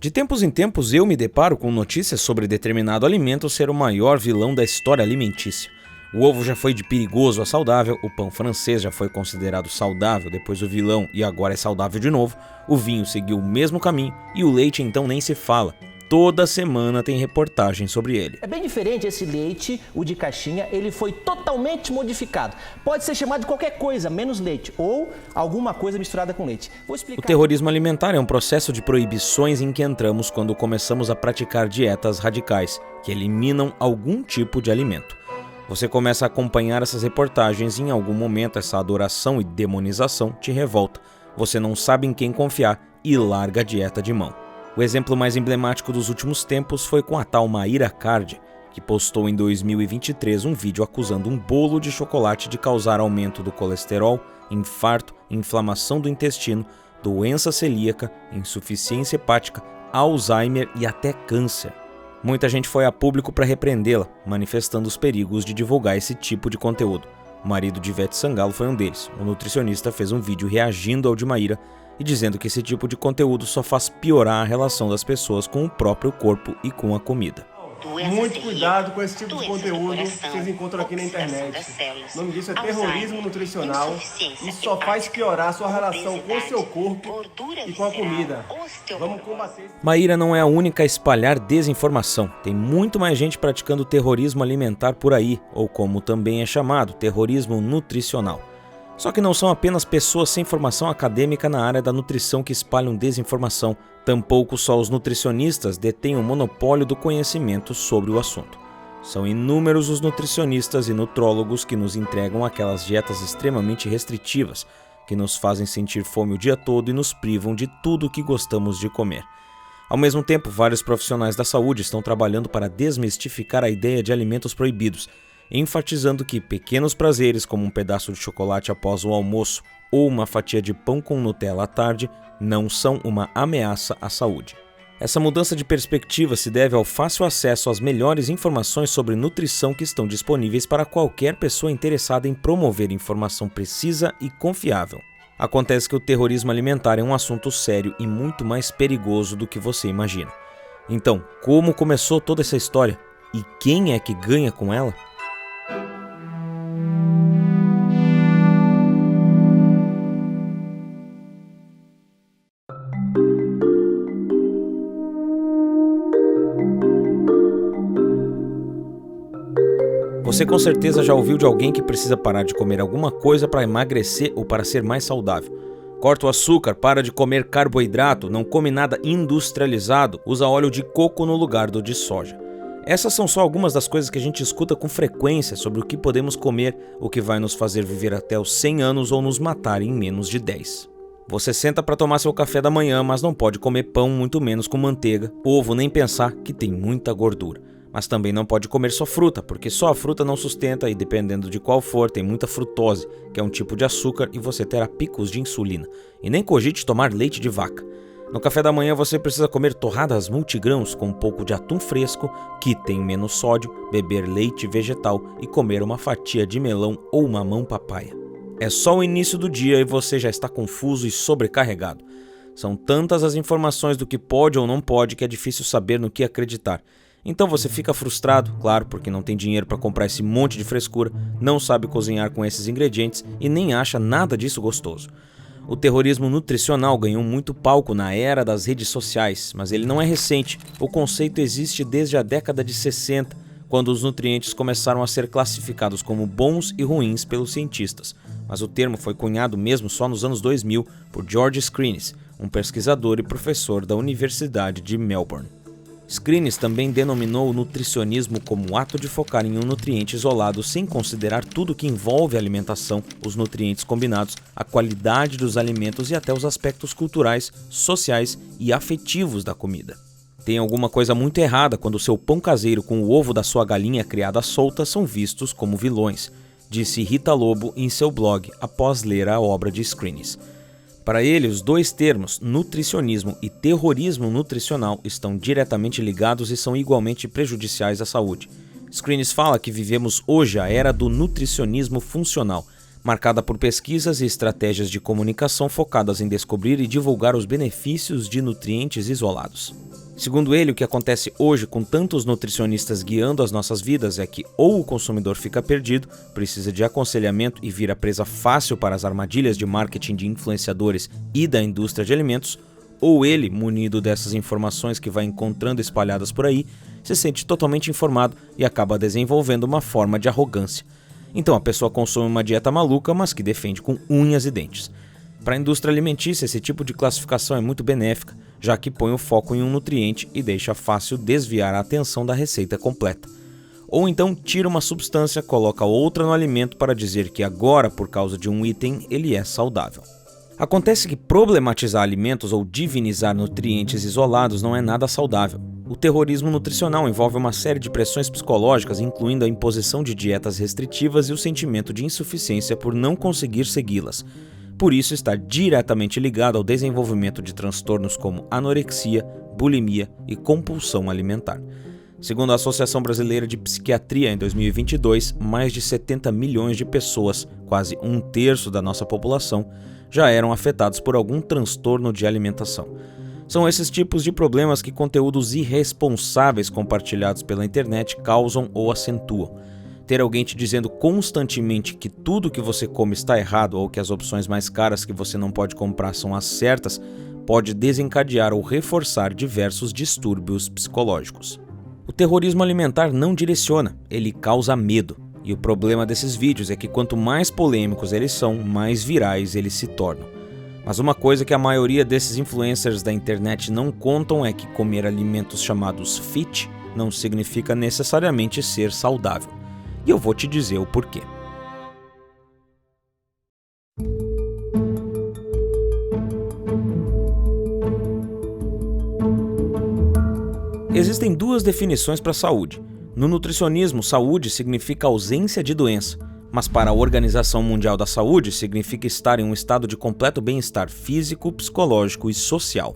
De tempos em tempos eu me deparo com notícias sobre determinado alimento ser o maior vilão da história alimentícia. O ovo já foi de perigoso a saudável, o pão francês já foi considerado saudável, depois o vilão e agora é saudável de novo, o vinho seguiu o mesmo caminho e o leite então nem se fala. Toda semana tem reportagem sobre ele. É bem diferente esse leite, o de caixinha, ele foi totalmente modificado. Pode ser chamado de qualquer coisa, menos leite, ou alguma coisa misturada com leite. Vou explicar. O terrorismo alimentar é um processo de proibições em que entramos quando começamos a praticar dietas radicais, que eliminam algum tipo de alimento. Você começa a acompanhar essas reportagens e em algum momento essa adoração e demonização te revolta. Você não sabe em quem confiar e larga a dieta de mão. O exemplo mais emblemático dos últimos tempos foi com a tal Mayra Card, que postou em 2023 um vídeo acusando um bolo de chocolate de causar aumento do colesterol, infarto, inflamação do intestino, doença celíaca, insuficiência hepática, Alzheimer e até câncer. Muita gente foi a público para repreendê-la, manifestando os perigos de divulgar esse tipo de conteúdo. O marido de Ivete Sangalo foi um deles. O nutricionista fez um vídeo reagindo ao de Mayra e dizendo que esse tipo de conteúdo só faz piorar a relação das pessoas com o próprio corpo e com a comida. Muito cuidado com esse tipo de conteúdo que vocês encontram aqui na internet. O nome disso é terrorismo nutricional e só faz piorar a sua relação com o seu corpo e com a comida. Vamos combater. Mayra não é a única a espalhar desinformação. Tem muito mais gente praticando terrorismo alimentar por aí, ou como também é chamado, terrorismo nutricional. Só que não são apenas pessoas sem formação acadêmica na área da nutrição que espalham desinformação, tampouco só os nutricionistas detêm o monopólio do conhecimento sobre o assunto. São inúmeros os nutricionistas e nutrólogos que nos entregam aquelas dietas extremamente restritivas, que nos fazem sentir fome o dia todo e nos privam de tudo o que gostamos de comer. Ao mesmo tempo, vários profissionais da saúde estão trabalhando para desmistificar a ideia de alimentos proibidos, enfatizando que pequenos prazeres como um pedaço de chocolate após o almoço ou uma fatia de pão com Nutella à tarde não são uma ameaça à saúde. Essa mudança de perspectiva se deve ao fácil acesso às melhores informações sobre nutrição que estão disponíveis para qualquer pessoa interessada em promover informação precisa e confiável. Acontece que o terrorismo alimentar é um assunto sério e muito mais perigoso do que você imagina. Então, como começou toda essa história? E quem é que ganha com ela? Você com certeza já ouviu de alguém que precisa parar de comer alguma coisa para emagrecer ou para ser mais saudável. Corta o açúcar, para de comer carboidrato, não come nada industrializado, usa óleo de coco no lugar do de soja. Essas são só algumas das coisas que a gente escuta com frequência sobre o que podemos comer, o que vai nos fazer viver até os 100 anos ou nos matar em menos de 10. Você senta para tomar seu café da manhã, mas não pode comer pão, muito menos com manteiga, ovo, nem pensar que tem muita gordura. Mas também não pode comer só fruta, porque só a fruta não sustenta e dependendo de qual for, tem muita frutose, que é um tipo de açúcar e você terá picos de insulina. E nem cogite tomar leite de vaca. No café da manhã você precisa comer torradas multigrãos com um pouco de atum fresco, que tem menos sódio, beber leite vegetal e comer uma fatia de melão ou mamão papaya. É só o início do dia e você já está confuso e sobrecarregado. São tantas as informações do que pode ou não pode que é difícil saber no que acreditar. Então você fica frustrado, claro, porque não tem dinheiro para comprar esse monte de frescura, não sabe cozinhar com esses ingredientes e nem acha nada disso gostoso. O terrorismo nutricional ganhou muito palco na era das redes sociais, mas ele não é recente. O conceito existe desde a década de 60, quando os nutrientes começaram a ser classificados como bons e ruins pelos cientistas. Mas o termo foi cunhado mesmo só nos anos 2000 por George Screenes, um pesquisador e professor da Universidade de Melbourne. Screenes também denominou o nutricionismo como o ato de focar em um nutriente isolado sem considerar tudo que envolve a alimentação, os nutrientes combinados, a qualidade dos alimentos e até os aspectos culturais, sociais e afetivos da comida. Tem alguma coisa muito errada quando o seu pão caseiro com o ovo da sua galinha criada solta são vistos como vilões, disse Rita Lobo em seu blog após ler a obra de Screenes. Para ele, os dois termos, nutricionismo e terrorismo nutricional, estão diretamente ligados e são igualmente prejudiciais à saúde. Screenes fala que vivemos hoje a era do nutricionismo funcional. marcada por pesquisas e estratégias de comunicação focadas em descobrir e divulgar os benefícios de nutrientes isolados. Segundo ele, o que acontece hoje com tantos nutricionistas guiando as nossas vidas é que ou o consumidor fica perdido, precisa de aconselhamento e vira presa fácil para as armadilhas de marketing de influenciadores e da indústria de alimentos, ou ele, munido dessas informações que vai encontrando espalhadas por aí, se sente totalmente informado e acaba desenvolvendo uma forma de arrogância. Então a pessoa consome uma dieta maluca, mas que defende com unhas e dentes. Para a indústria alimentícia, esse tipo de classificação é muito benéfica, já que põe o foco em um nutriente e deixa fácil desviar a atenção da receita completa. Ou então tira uma substância, coloca outra no alimento para dizer que agora, por causa de um item, ele é saudável. Acontece que problematizar alimentos ou divinizar nutrientes isolados não é nada saudável. O terrorismo nutricional envolve uma série de pressões psicológicas, incluindo a imposição de dietas restritivas e o sentimento de insuficiência por não conseguir segui-las. Por isso está diretamente ligado ao desenvolvimento de transtornos como anorexia, bulimia e compulsão alimentar. Segundo a Associação Brasileira de Psiquiatria, em 2022, mais de 70 milhões de pessoas, quase um terço da nossa população, já eram afetados por algum transtorno de alimentação. São esses tipos de problemas que conteúdos irresponsáveis compartilhados pela internet causam ou acentuam. Ter alguém te dizendo constantemente que tudo que você come está errado ou que as opções mais caras que você não pode comprar são as certas pode desencadear ou reforçar diversos distúrbios psicológicos. O terrorismo alimentar não direciona, ele causa medo. E o problema desses vídeos é que quanto mais polêmicos eles são, mais virais eles se tornam. Mas uma coisa que a maioria desses influencers da internet não contam é que comer alimentos chamados fit não significa necessariamente ser saudável. E eu vou te dizer o porquê. Existem duas definições para saúde. No nutricionismo, saúde significa ausência de doença, mas para a Organização Mundial da Saúde significa estar em um estado de completo bem-estar físico, psicológico e social.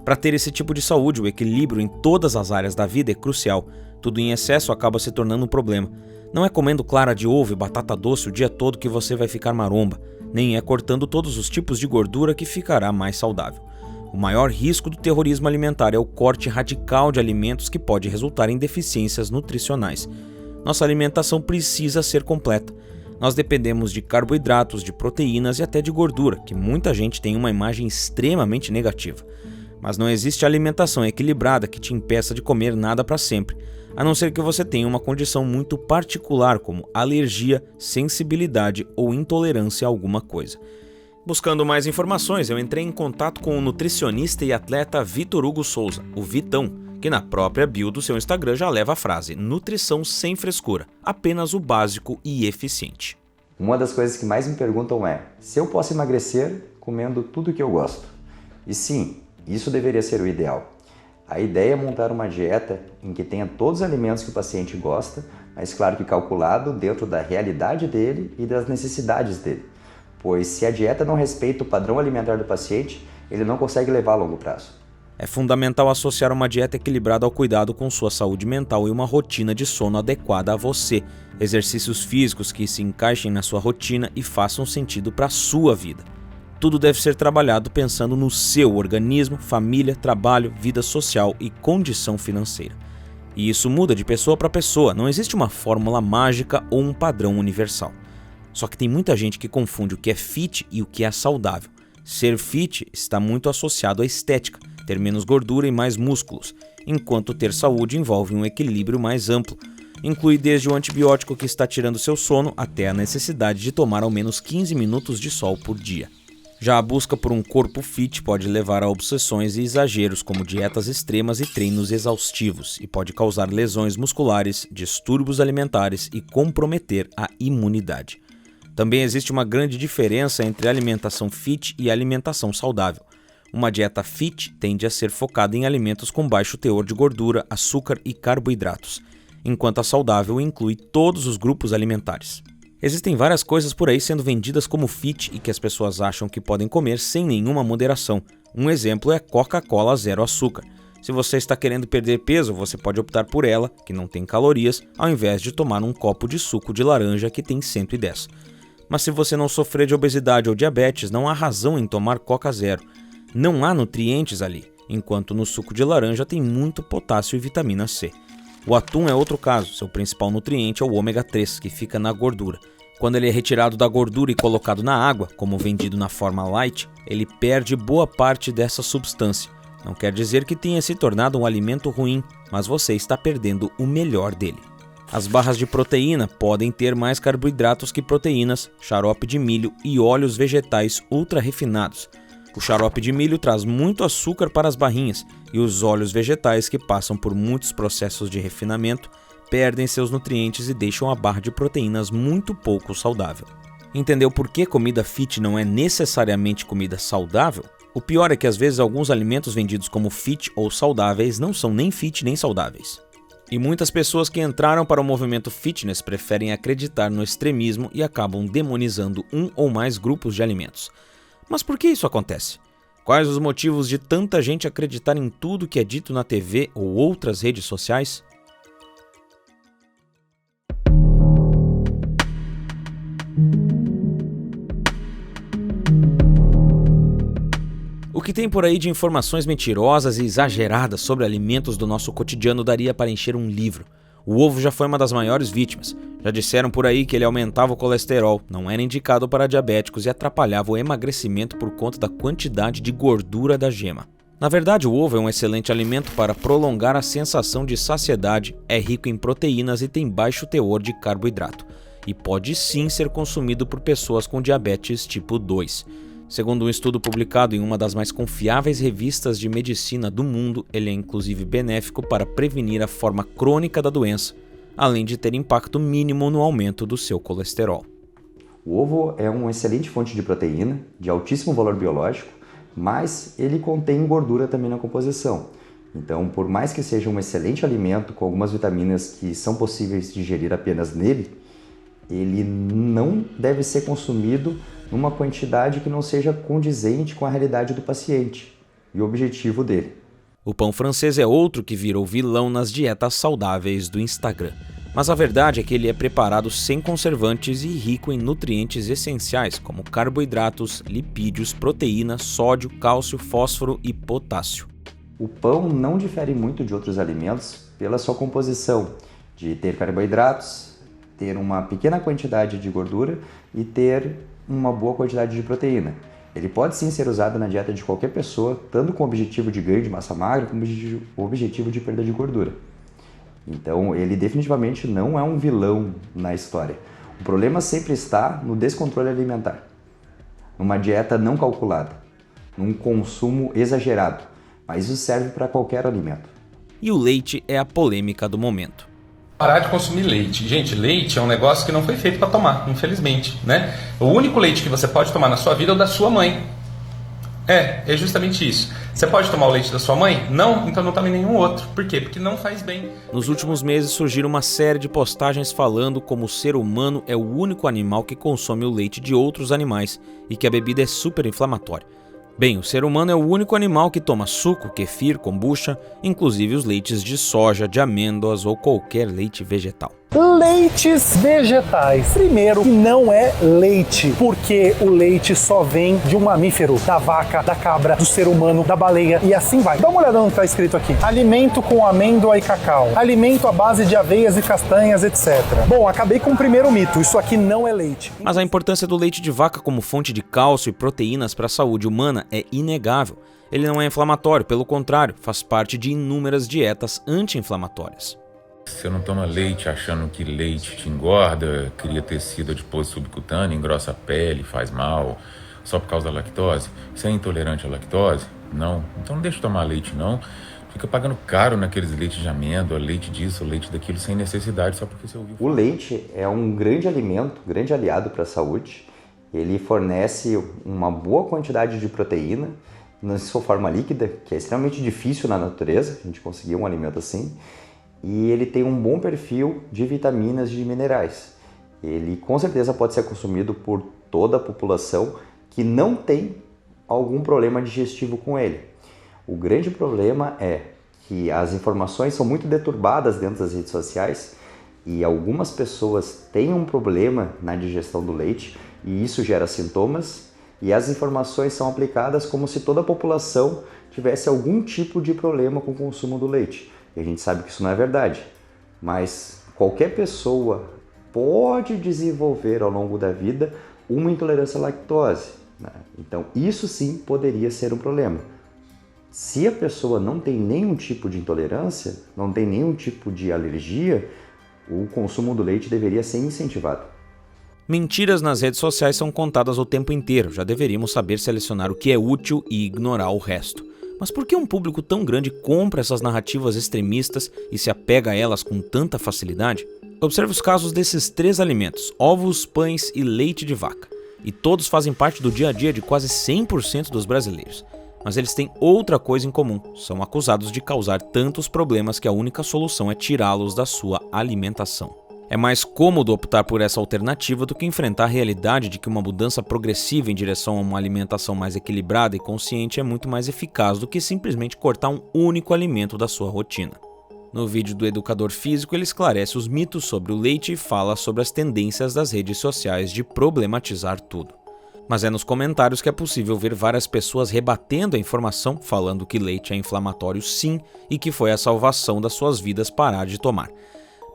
Para ter esse tipo de saúde, o equilíbrio em todas as áreas da vida é crucial. Tudo em excesso acaba se tornando um problema. Não é comendo clara de ovo e batata doce o dia todo que você vai ficar maromba, nem é cortando todos os tipos de gordura que ficará mais saudável. O maior risco do terrorismo alimentar é o corte radical de alimentos que pode resultar em deficiências nutricionais. Nossa alimentação precisa ser completa. Nós dependemos de carboidratos, de proteínas e até de gordura, que muita gente tem uma imagem extremamente negativa. Mas não existe alimentação equilibrada que te impeça de comer nada para sempre, a não ser que você tenha uma condição muito particular como alergia, sensibilidade ou intolerância a alguma coisa. Buscando mais informações, eu entrei em contato com o nutricionista e atleta Vitor Hugo Souza, o Vitão, que na própria bio do seu Instagram já leva a frase "nutrição sem frescura, apenas o básico e eficiente". Uma das coisas que mais me perguntam é se eu posso emagrecer comendo tudo que eu gosto. E sim, isso deveria ser o ideal. A ideia é montar uma dieta em que tenha todos os alimentos que o paciente gosta, mas claro que calculado dentro da realidade dele e das necessidades dele. Pois se a dieta não respeita o padrão alimentar do paciente, ele não consegue levar a longo prazo. É fundamental associar uma dieta equilibrada ao cuidado com sua saúde mental e uma rotina de sono adequada a você, exercícios físicos que se encaixem na sua rotina e façam sentido para a sua vida. Tudo deve ser trabalhado pensando no seu organismo, família, trabalho, vida social e condição financeira. E isso muda de pessoa para pessoa, não existe uma fórmula mágica ou um padrão universal. Só que tem muita gente que confunde o que é fit e o que é saudável. Ser fit está muito associado à estética, ter menos gordura e mais músculos, enquanto ter saúde envolve um equilíbrio mais amplo. Inclui desde o antibiótico que está tirando seu sono até a necessidade de tomar ao menos 15 minutos de sol por dia. Já a busca por um corpo fit pode levar a obsessões e exageros como dietas extremas e treinos exaustivos e pode causar lesões musculares, distúrbios alimentares e comprometer a imunidade. Também existe uma grande diferença entre alimentação fit e alimentação saudável. Uma dieta fit tende a ser focada em alimentos com baixo teor de gordura, açúcar e carboidratos, enquanto a saudável inclui todos os grupos alimentares. Existem várias coisas por aí sendo vendidas como fit e que as pessoas acham que podem comer sem nenhuma moderação. Um exemplo é Coca-Cola zero açúcar. Se você está querendo perder peso, você pode optar por ela, que não tem calorias, ao invés de tomar um copo de suco de laranja que tem 110. Mas se você não sofrer de obesidade ou diabetes, não há razão em tomar Coca Zero. Não há nutrientes ali, enquanto no suco de laranja tem muito potássio e vitamina C. O atum é outro caso, seu principal nutriente é o ômega 3, que fica na gordura. Quando ele é retirado da gordura e colocado na água, como vendido na forma light, ele perde boa parte dessa substância. Não quer dizer que tenha se tornado um alimento ruim, mas você está perdendo o melhor dele. As barras de proteína podem ter mais carboidratos que proteínas, xarope de milho e óleos vegetais ultra refinados. O xarope de milho traz muito açúcar para as barrinhas e os óleos vegetais, que passam por muitos processos de refinamento, perdem seus nutrientes e deixam a barra de proteínas muito pouco saudável. Entendeu por que comida fit não é necessariamente comida saudável? O pior é que às vezes alguns alimentos vendidos como fit ou saudáveis não são nem fit nem saudáveis. E muitas pessoas que entraram para o movimento fitness preferem acreditar no extremismo e acabam demonizando um ou mais grupos de alimentos. Mas por que isso acontece? Quais os motivos de tanta gente acreditar em tudo que é dito na TV ou outras redes sociais? O que tem por aí de informações mentirosas e exageradas sobre alimentos do nosso cotidiano daria para encher um livro. O ovo já foi uma das maiores vítimas. Já disseram por aí que ele aumentava o colesterol, não era indicado para diabéticos e atrapalhava o emagrecimento por conta da quantidade de gordura da gema. Na verdade, o ovo é um excelente alimento para prolongar a sensação de saciedade, é rico em proteínas e tem baixo teor de carboidrato. E pode sim ser consumido por pessoas com diabetes tipo 2. Segundo um estudo publicado em uma das mais confiáveis revistas de medicina do mundo, ele é inclusive benéfico para prevenir a forma crônica da doença, além de ter impacto mínimo no aumento do seu colesterol. O ovo é uma excelente fonte de proteína, de altíssimo valor biológico, mas ele contém gordura também na composição. Então, por mais que seja um excelente alimento com algumas vitaminas que são possíveis de digerir apenas nele, ele não deve ser consumido numa quantidade que não seja condizente com a realidade do paciente e o objetivo dele. O pão francês é outro que virou vilão nas dietas saudáveis do Instagram. Mas a verdade é que ele é preparado sem conservantes e rico em nutrientes essenciais como carboidratos, lipídios, proteína, sódio, cálcio, fósforo e potássio. O pão não difere muito de outros alimentos pela sua composição de ter carboidratos, ter uma pequena quantidade de gordura e ter uma boa quantidade de proteína. Ele pode sim ser usado na dieta de qualquer pessoa, tanto com o objetivo de ganho de massa magra como o objetivo de perda de gordura. Então, ele definitivamente não é um vilão na história. O problema sempre está no descontrole alimentar, numa dieta não calculada, num consumo exagerado, mas isso serve para qualquer alimento. E o leite é a polêmica do momento. Parar de consumir leite. Gente, leite é um negócio que não foi feito para tomar, infelizmente, né? O único leite que você pode tomar na sua vida é o da sua mãe. É justamente isso. Você pode tomar o leite da sua mãe? Não? Então não tome nenhum outro. Por quê? Porque não faz bem. Nos últimos meses surgiram uma série de postagens falando como o ser humano é o único animal que consome o leite de outros animais e que a bebida é super inflamatória. Bem, o ser humano é o único animal que toma suco, kefir, kombucha, inclusive os leites de soja, de amêndoas ou qualquer leite vegetal. Leites vegetais. Primeiro, que não é leite, porque o leite só vem de um mamífero, da vaca, da cabra, do ser humano, da baleia e assim vai. Dá uma olhada no que está escrito aqui. Alimento com amêndoa e cacau. Alimento à base de aveias e castanhas, etc. Bom, acabei com o primeiro mito. Isso aqui não é leite. Mas a importância do leite de vaca como fonte de cálcio e proteínas para a saúde humana é inegável. Ele não é inflamatório, pelo contrário, faz parte de inúmeras dietas anti-inflamatórias. Você não toma leite achando que leite te engorda, cria tecido adiposo subcutâneo, engrossa a pele, faz mal, só por causa da lactose? Você é intolerante à lactose? Não. Então não deixa de tomar leite, não. Fica pagando caro naqueles leites de amêndoa, leite disso, leite daquilo, sem necessidade, só porque você ouviu. O leite é um grande alimento, grande aliado para a saúde. Ele fornece uma boa quantidade de proteína na sua forma líquida, que é extremamente difícil na natureza, a gente conseguir um alimento assim. E ele tem um bom perfil de vitaminas e de minerais. Ele com certeza pode ser consumido por toda a população que não tem algum problema digestivo com ele. O grande problema é que as informações são muito deturbadas dentro das redes sociais e algumas pessoas têm um problema na digestão do leite e isso gera sintomas, e as informações são aplicadas como se toda a população tivesse algum tipo de problema com o consumo do leite. E a gente sabe que isso não é verdade, mas qualquer pessoa pode desenvolver ao longo da vida uma intolerância à lactose, né? Então isso sim poderia ser um problema. Se a pessoa não tem nenhum tipo de intolerância, não tem nenhum tipo de alergia, o consumo do leite deveria ser incentivado. Mentiras nas redes sociais são contadas o tempo inteiro, já deveríamos saber selecionar o que é útil e ignorar o resto. Mas por que um público tão grande compra essas narrativas extremistas e se apega a elas com tanta facilidade? Observe os casos desses 3 alimentos, ovos, pães e leite de vaca. E todos fazem parte do dia a dia de quase 100% dos brasileiros. Mas eles têm outra coisa em comum, são acusados de causar tantos problemas que a única solução é tirá-los da sua alimentação. É mais cômodo optar por essa alternativa do que enfrentar a realidade de que uma mudança progressiva em direção a uma alimentação mais equilibrada e consciente é muito mais eficaz do que simplesmente cortar um único alimento da sua rotina. No vídeo do Educador Físico, ele esclarece os mitos sobre o leite e fala sobre as tendências das redes sociais de problematizar tudo. Mas é nos comentários que é possível ver várias pessoas rebatendo a informação, falando que leite é inflamatório sim e que foi a salvação das suas vidas parar de tomar.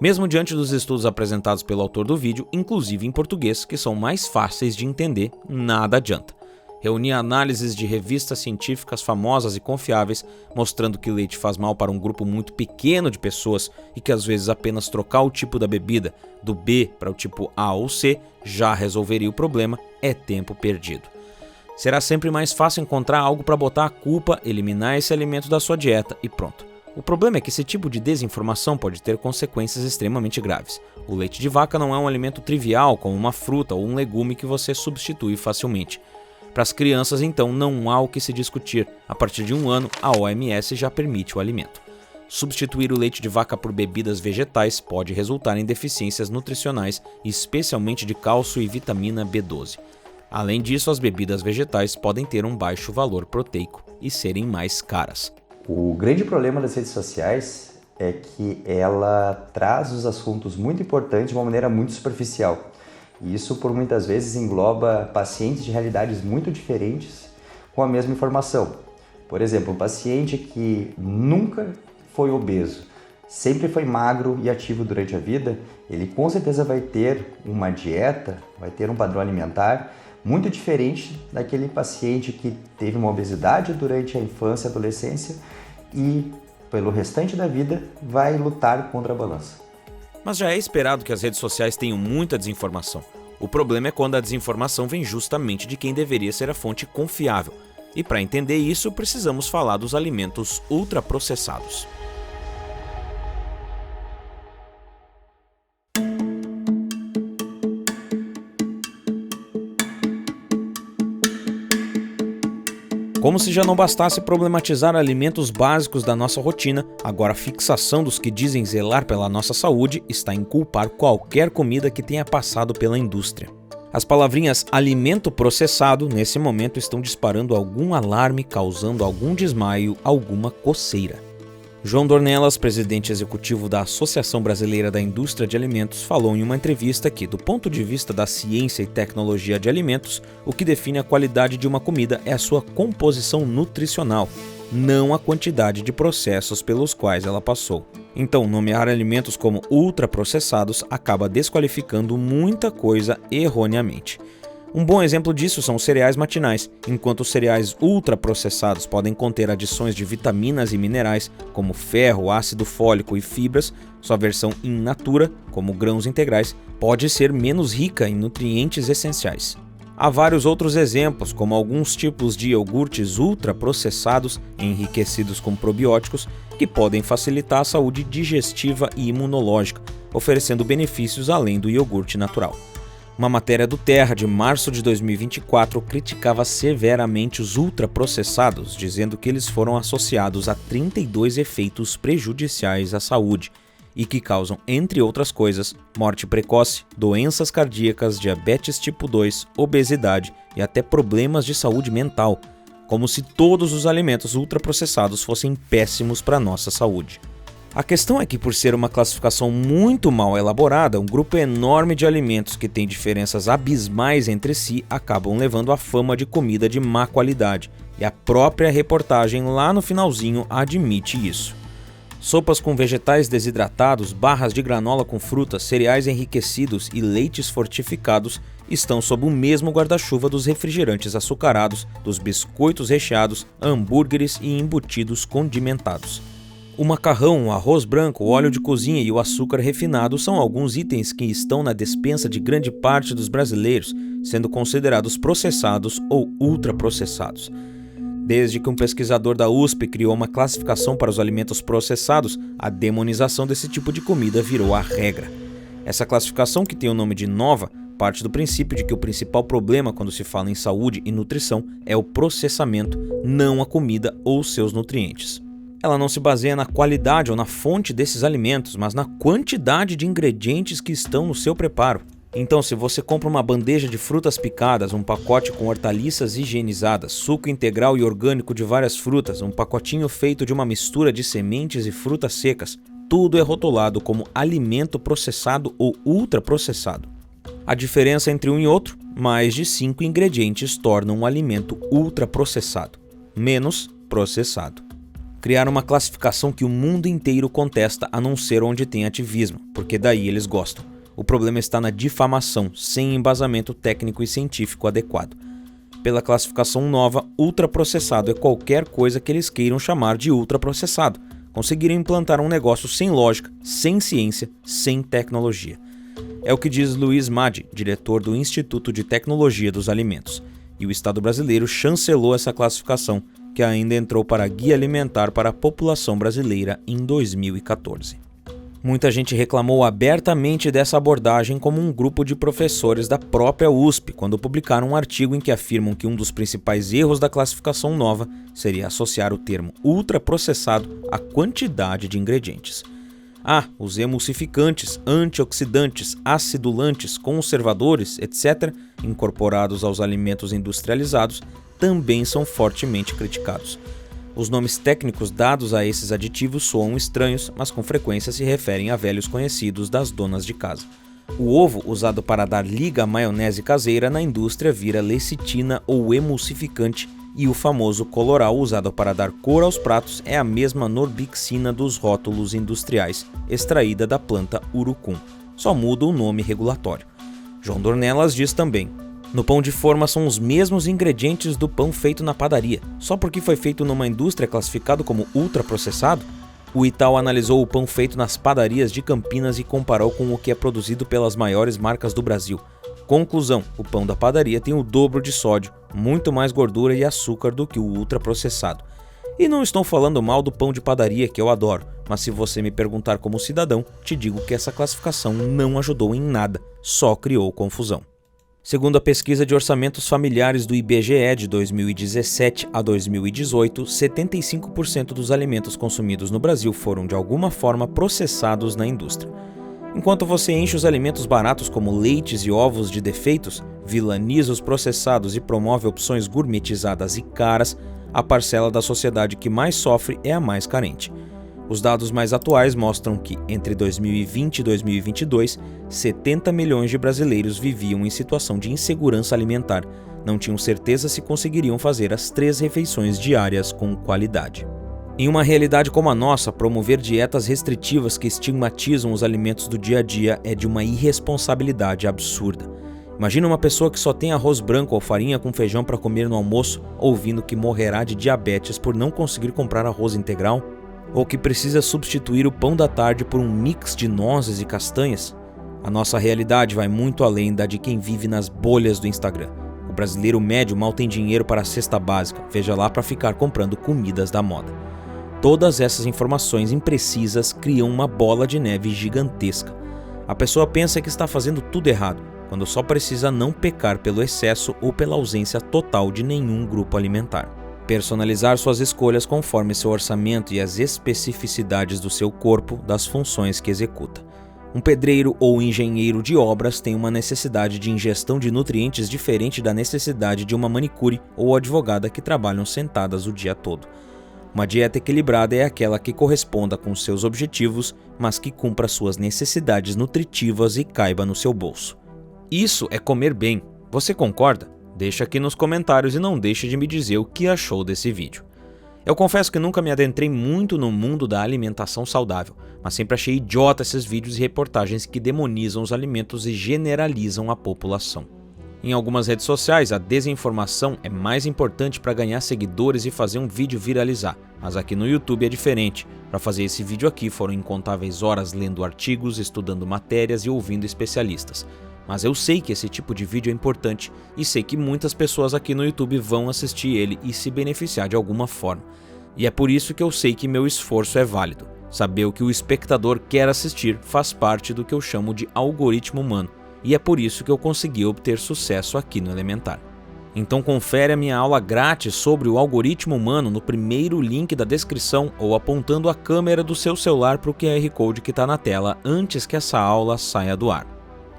Mesmo diante dos estudos apresentados pelo autor do vídeo, inclusive em português, que são mais fáceis de entender, nada adianta. Reunir análises de revistas científicas famosas e confiáveis, mostrando que leite faz mal para um grupo muito pequeno de pessoas e que às vezes apenas trocar o tipo da bebida, do B para o tipo A ou C, já resolveria o problema, é tempo perdido. Será sempre mais fácil encontrar algo para botar a culpa, eliminar esse alimento da sua dieta e pronto. O problema é que esse tipo de desinformação pode ter consequências extremamente graves. O leite de vaca não é um alimento trivial como uma fruta ou um legume que você substitui facilmente. Para as crianças, então, não há o que se discutir. A partir de 1 ano, a OMS já permite o alimento. Substituir o leite de vaca por bebidas vegetais pode resultar em deficiências nutricionais, especialmente de cálcio e vitamina B12. Além disso, as bebidas vegetais podem ter um baixo valor proteico e serem mais caras. O grande problema das redes sociais é que ela traz os assuntos muito importantes de uma maneira muito superficial. E isso, por muitas vezes, engloba pacientes de realidades muito diferentes com a mesma informação. Por exemplo, um paciente que nunca foi obeso, sempre foi magro e ativo durante a vida, ele com certeza vai ter uma dieta, vai ter um padrão alimentar muito diferente daquele paciente que teve uma obesidade durante a infância e adolescência e, pelo restante da vida, vai lutar contra a balança. Mas já é esperado que as redes sociais tenham muita desinformação. O problema é quando a desinformação vem justamente de quem deveria ser a fonte confiável. E para entender isso, precisamos falar dos alimentos ultraprocessados. Como se já não bastasse problematizar alimentos básicos da nossa rotina, agora a fixação dos que dizem zelar pela nossa saúde está em culpar qualquer comida que tenha passado pela indústria. As palavrinhas alimento processado, nesse momento, estão disparando algum alarme, causando algum desmaio, alguma coceira. João Dornelas, presidente executivo da Associação Brasileira da Indústria de Alimentos, falou em uma entrevista que, do ponto de vista da ciência e tecnologia de alimentos, o que define a qualidade de uma comida é a sua composição nutricional, não a quantidade de processos pelos quais ela passou. Então, nomear alimentos como ultraprocessados acaba desqualificando muita coisa erroneamente. Um bom exemplo disso são os cereais matinais. Enquanto os cereais ultraprocessados podem conter adições de vitaminas e minerais, como ferro, ácido fólico e fibras, sua versão in natura, como grãos integrais, pode ser menos rica em nutrientes essenciais. Há vários outros exemplos, como alguns tipos de iogurtes ultraprocessados, enriquecidos com probióticos, que podem facilitar a saúde digestiva e imunológica, oferecendo benefícios além do iogurte natural. Uma matéria do Terra de março de 2024 criticava severamente os ultraprocessados, dizendo que eles foram associados a 32 efeitos prejudiciais à saúde e que causam, entre outras coisas, morte precoce, doenças cardíacas, diabetes tipo 2, obesidade e até problemas de saúde mental, como se todos os alimentos ultraprocessados fossem péssimos para a nossa saúde. A questão é que, por ser uma classificação muito mal elaborada, um grupo enorme de alimentos que tem diferenças abismais entre si acabam levando a fama de comida de má qualidade, e a própria reportagem lá no finalzinho admite isso. Sopas com vegetais desidratados, barras de granola com frutas, cereais enriquecidos e leites fortificados estão sob o mesmo guarda-chuva dos refrigerantes açucarados, dos biscoitos recheados, hambúrgueres e embutidos condimentados. O macarrão, o arroz branco, o óleo de cozinha e o açúcar refinado são alguns itens que estão na despensa de grande parte dos brasileiros, sendo considerados processados ou ultraprocessados. Desde que um pesquisador da USP criou uma classificação para os alimentos processados, a demonização desse tipo de comida virou a regra. Essa classificação, que tem o nome de Nova, parte do princípio de que o principal problema quando se fala em saúde e nutrição é o processamento, não a comida ou seus nutrientes. Ela não se baseia na qualidade ou na fonte desses alimentos, mas na quantidade de ingredientes que estão no seu preparo. Então, se você compra uma bandeja de frutas picadas, um pacote com hortaliças higienizadas, suco integral e orgânico de várias frutas, um pacotinho feito de uma mistura de sementes e frutas secas, tudo é rotulado como alimento processado ou ultraprocessado. A diferença entre um e outro, mais de 5 ingredientes tornam um alimento ultraprocessado, menos processado. Criaram uma classificação que o mundo inteiro contesta, a não ser onde tem ativismo, porque daí eles gostam. O problema está na difamação, sem embasamento técnico e científico adequado. Pela classificação Nova, ultraprocessado é qualquer coisa que eles queiram chamar de ultraprocessado. Conseguiram implantar um negócio sem lógica, sem ciência, sem tecnologia. É o que diz Luiz Madi, diretor do Instituto de Tecnologia dos Alimentos. E o Estado brasileiro chancelou essa classificação, que ainda entrou para a Guia Alimentar para a População Brasileira em 2014. Muita gente reclamou abertamente dessa abordagem, como um grupo de professores da própria USP, quando publicaram um artigo em que afirmam que um dos principais erros da classificação Nova seria associar o termo ultraprocessado à quantidade de ingredientes. Os emulsificantes, antioxidantes, acidulantes, conservadores, etc., incorporados aos alimentos industrializados, também são fortemente criticados. Os nomes técnicos dados a esses aditivos soam estranhos, mas com frequência se referem a velhos conhecidos das donas de casa. O ovo, usado para dar liga à maionese caseira, na indústria vira lecitina ou emulsificante, e o famoso coloral, usado para dar cor aos pratos, é a mesma norbixina dos rótulos industriais, extraída da planta urucum. Só muda o nome regulatório. João Dornelas diz também: no pão de forma são os mesmos ingredientes do pão feito na padaria, só porque foi feito numa indústria classificado como ultraprocessado? O Itaú analisou o pão feito nas padarias de Campinas e comparou com o que é produzido pelas maiores marcas do Brasil. Conclusão: o pão da padaria tem o dobro de sódio, muito mais gordura e açúcar do que o ultraprocessado. E não estou falando mal do pão de padaria, que eu adoro, mas se você me perguntar como cidadão, te digo que essa classificação não ajudou em nada, só criou confusão. Segundo a pesquisa de orçamentos familiares do IBGE de 2017 a 2018, 75% dos alimentos consumidos no Brasil foram de alguma forma processados na indústria. Enquanto você enche os alimentos baratos como leites e ovos de defeitos, vilaniza os processados e promove opções gourmetizadas e caras, a parcela da sociedade que mais sofre é a mais carente. Os dados mais atuais mostram que, entre 2020 e 2022, 70 milhões de brasileiros viviam em situação de insegurança alimentar, não tinham certeza se conseguiriam fazer as 3 refeições diárias com qualidade. Em uma realidade como a nossa, promover dietas restritivas que estigmatizam os alimentos do dia a dia é de uma irresponsabilidade absurda. Imagina uma pessoa que só tem arroz branco ou farinha com feijão para comer no almoço, ouvindo que morrerá de diabetes por não conseguir comprar arroz integral? Ou que precisa substituir o pão da tarde por um mix de nozes e castanhas? A nossa realidade vai muito além da de quem vive nas bolhas do Instagram. O brasileiro médio mal tem dinheiro para a cesta básica, veja lá para ficar comprando comidas da moda. Todas essas informações imprecisas criam uma bola de neve gigantesca. A pessoa pensa que está fazendo tudo errado, quando só precisa não pecar pelo excesso ou pela ausência total de nenhum grupo alimentar. Personalizar suas escolhas conforme seu orçamento e as especificidades do seu corpo, das funções que executa. Um pedreiro ou engenheiro de obras tem uma necessidade de ingestão de nutrientes diferente da necessidade de uma manicure ou advogada que trabalham sentadas o dia todo. Uma dieta equilibrada é aquela que corresponda com seus objetivos, mas que cumpra suas necessidades nutritivas e caiba no seu bolso. Isso é comer bem. Você concorda? Deixa aqui nos comentários e não deixe de me dizer o que achou desse vídeo. Eu confesso que nunca me adentrei muito no mundo da alimentação saudável, mas sempre achei idiota esses vídeos e reportagens que demonizam os alimentos e generalizam a população. Em algumas redes sociais, a desinformação é mais importante para ganhar seguidores e fazer um vídeo viralizar, mas aqui no YouTube é diferente. Para fazer esse vídeo aqui foram incontáveis horas lendo artigos, estudando matérias e ouvindo especialistas. Mas eu sei que esse tipo de vídeo é importante e sei que muitas pessoas aqui no YouTube vão assistir ele e se beneficiar de alguma forma. E é por isso que eu sei que meu esforço é válido. Saber o que o espectador quer assistir faz parte do que eu chamo de algoritmo humano, e é por isso que eu consegui obter sucesso aqui no Elementar. Então confere a minha aula grátis sobre o algoritmo humano no primeiro link da descrição ou apontando a câmera do seu celular para o QR Code que está na tela antes que essa aula saia do ar.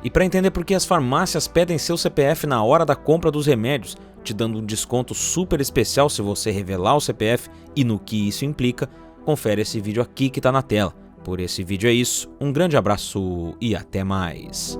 E para entender por que as farmácias pedem seu CPF na hora da compra dos remédios, te dando um desconto super especial se você revelar o CPF e no que isso implica, confere esse vídeo aqui que está na tela. Por esse vídeo é isso, um grande abraço e até mais!